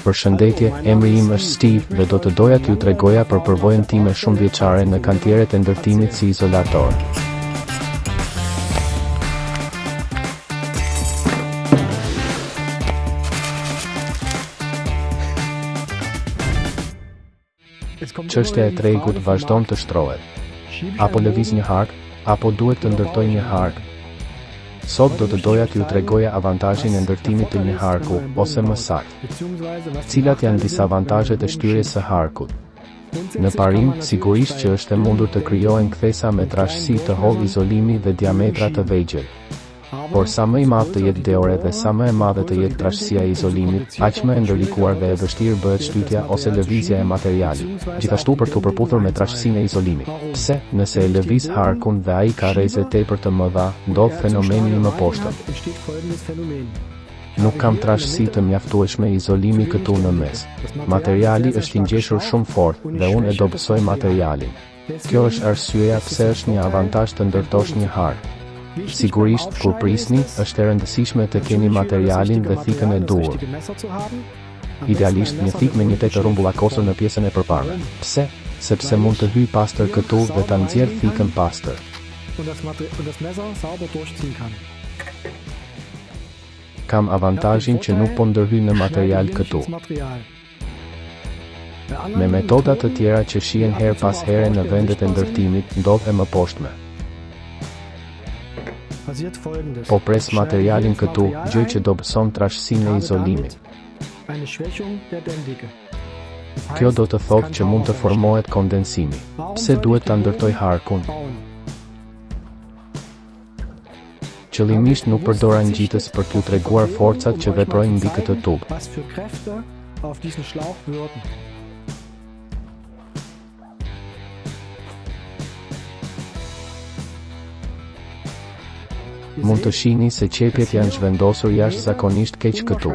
Përshëndetje, emri im është Steve dhe do të doja t'ju tregoja për përvojën time shumë vjeçare në kantieret e ndërtimit si izolator. Çështja e tregut vazhdon të shtrohet. Apo lëviz një hark, apo duhet të ndërtoj një hark. Sot do të doja t'ju tregoja avantazhin e ndërtimit të një harku, ose më saktë, cilat janë disa avantazhet e shtyrjes së harkut. Në parim, sigurisht që është e mundur të krijohen kthesa me trashësi të hollë izolimi dhe diametra të vegjël. Por sa më i madh të jetë deore dhe sa më e madhe të jetë trashësia e izolimit, aq më e ndërlikuar dhe e vështirë bëhet shtytja ose lëvizja e materialit, gjithashtu për t'u përputhur me trashësinë e izolimit. Pse? Nëse e lëviz harkun dhe ai ka rreze tepër të mëdha, ndodh fenomeni i mëposhtëm. Nuk kam trashësi të mjaftueshme izolimi këtu në mes. Materiali është i ngjeshur shumë fort dhe unë e dobësoj materialin. Kjo është arsyeja pse është një avantazh të ndërtosh një hark. Sigurisht, kur prisni, është e rëndësishme të keni materialin dhe thikën e duhur. Idealisht, një thikë me një tetë rrumbullakosur në pjesën e përparme. Pse? Sepse mund të hyj pastër këtu dhe ta nxjerr thikën pastër. Kam avantazhin që nuk po ndërhyj në material këtu. Me metoda të tjera që shihen her pas here në vendet e ndërtimit, ndodh e mëposhtme. Po pres materialin këtu, gjë që dobëson trashësinë e izolimit. Kjo do të thotë që mund të formohet kondensimi. Pse duhet ta ndërtoj harkun? Qëllimisht nuk përdora ngjitës për t'ju treguar forcat që veprojnë mbi këtë tubë. Mund të shihni se qepjet janë zhvendosur jashtëzakonisht keq këtu.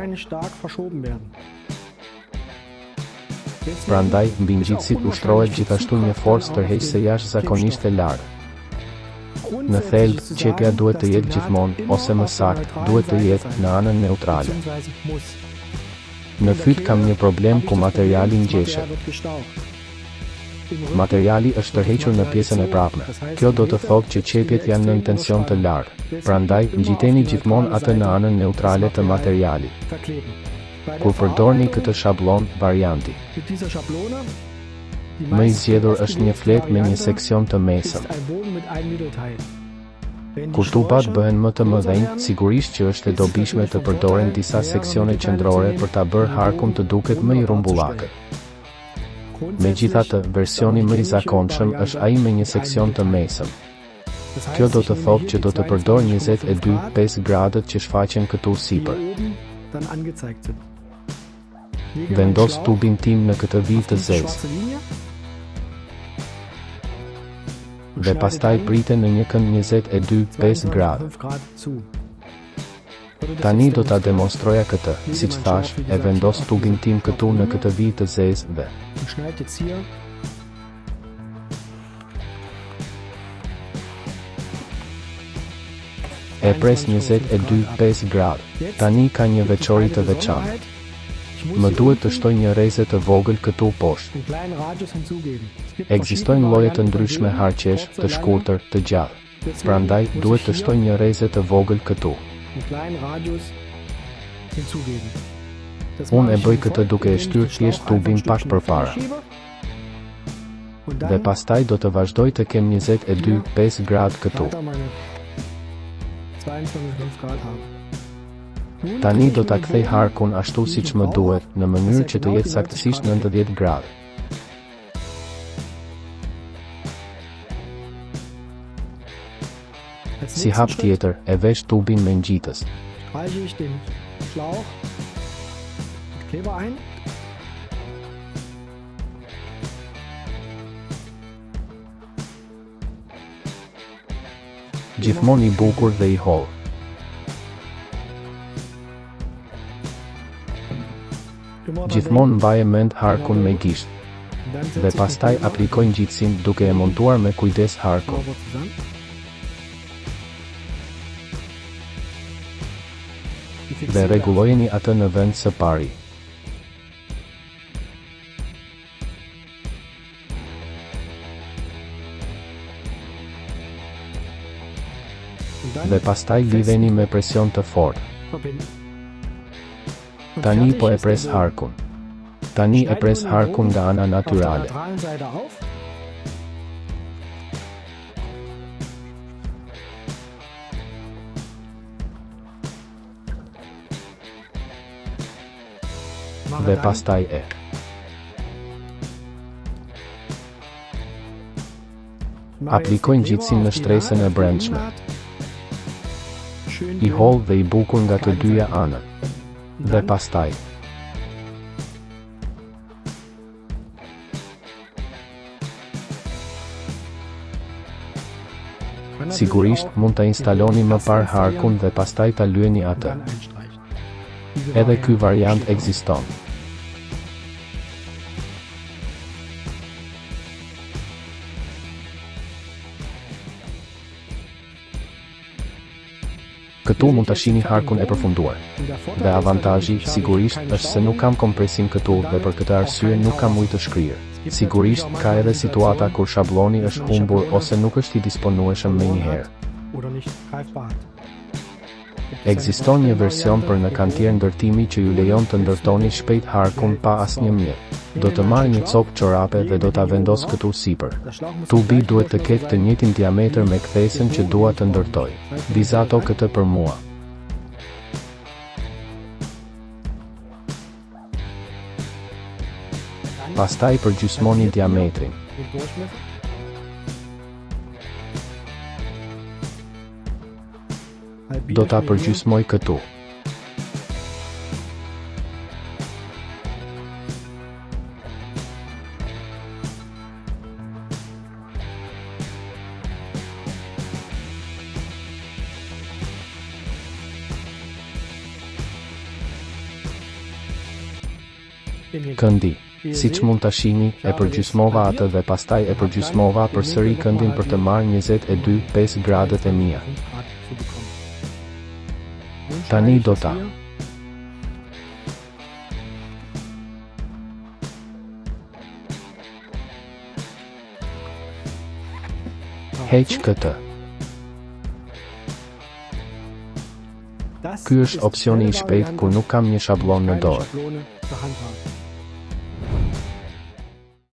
Prandaj, mbi ngjitësit ushtrohet gjithashtu një forcë tërheqëse jashtëzakonisht e lartë. Në thelb, qepja duhet të jetë gjithmonë, ose më saktë, duhet të jetë në anën neutrale. Në fyt kam një problem ku materiali ngjeshet. Materiali është tërhequr në pjesën e prapme. Kjo do të thotë që qepjet janë në tension të lartë. Prandaj, ngjiteni gjithmonë atë në anën neutrale të materialit. Kur përdorni këtë shabllon, varianti më i zgjedhur është një fletë me një seksion të mesëm. Kur tubat bëhen më të mëdhenj, sigurisht që është e dobishme të përdoren disa seksione qendrore për ta bërë harkun të duket më i rrumbullakët. Megjithatë, versioni më i zakonshëm është ai me një seksion të mesëm. Kjo do të thotë që do të përdor 22-5 gradët që shfaqen këtu sipër. Vendos tubin tim në këtë vijë të zezë. Dhe pastaj prite në një kënd 22-5 gradë. Tani do ta demonstroja këtë, siç thash, e vendos tubin tim këtu në këtë vijë të zezë dhe e pres 22-5 gradë. Tani ka një veçori të veçantë. Më duhet të shtoj një rreze të vogël këtu poshtë. Ekzistojnë lloje të ndryshme harqesh, të shkurtër, të gjallë. Prandaj, duhet të shtoj një rreze të vogël këtu. Unë e bëj këtë duke e shtyr thjesht tubin pak përpara. Dhe pastaj do të vazhdoj të kem 22-5 gradë këtu. Tani do ta kthej harkun ashtu siç më duhet, në mënyrë që të jetë saktësisht 90 gradë. Si hap tjetër, e vesh tubin me ngjitës. Gjithmonë i bukur dhe i hollë. Gjithmonë mbaje mend harkun me gisht. Dhe pastaj aplikoj ngjitësin duke e montuar me kujdes harkun. Dhe rregullojeni atë në vend së pari. Dhe pastaj lidheni me presion të fortë. Tani po e pres harkun. Tani e pres harkun nga ana natyrale. Dhe pastaj e aplikojnë ngjitsin në shtresën e brendshme. I holl dhe i bukur nga të dyja anët. Dhe pastaj sigurisht mund ta instaloni më parë harkun dhe pastaj ta lyeni atë. Edhe ky variant ekziston. Këtu mund ta shihni harkun e përfunduar. Dhe avantazhi, sigurisht, është se nuk kam kompresim këtu dhe për këtë arsye nuk kam ujë të shkrirë. Sigurisht, ka edhe situata kur shabloni është humbur ose nuk është i disponueshëm menjëherë. Ekziston një version për në kantier ndërtimi që ju lejon të ndërtoni shpejt harkun pa asnjë mjet. Do të marr një copë çorape dhe do ta vendos këtu sipër. Tubi duhet të ketë të njëjtin diametër me kthesën që dua të ndërtoj. Vizato këtë për mua. Pastaj përgjysmoni diametrin. Do ta përgjysmoj këtu. Këndi, siç mund ta shihni, e përgjysmova atë dhe pastaj e përgjysmova përsëri këndin për të marrë 22,5 gradët e mia. Tani do ta heq këtë. Ky është opsioni i shpejtë kur nuk kam një shablon në dorë.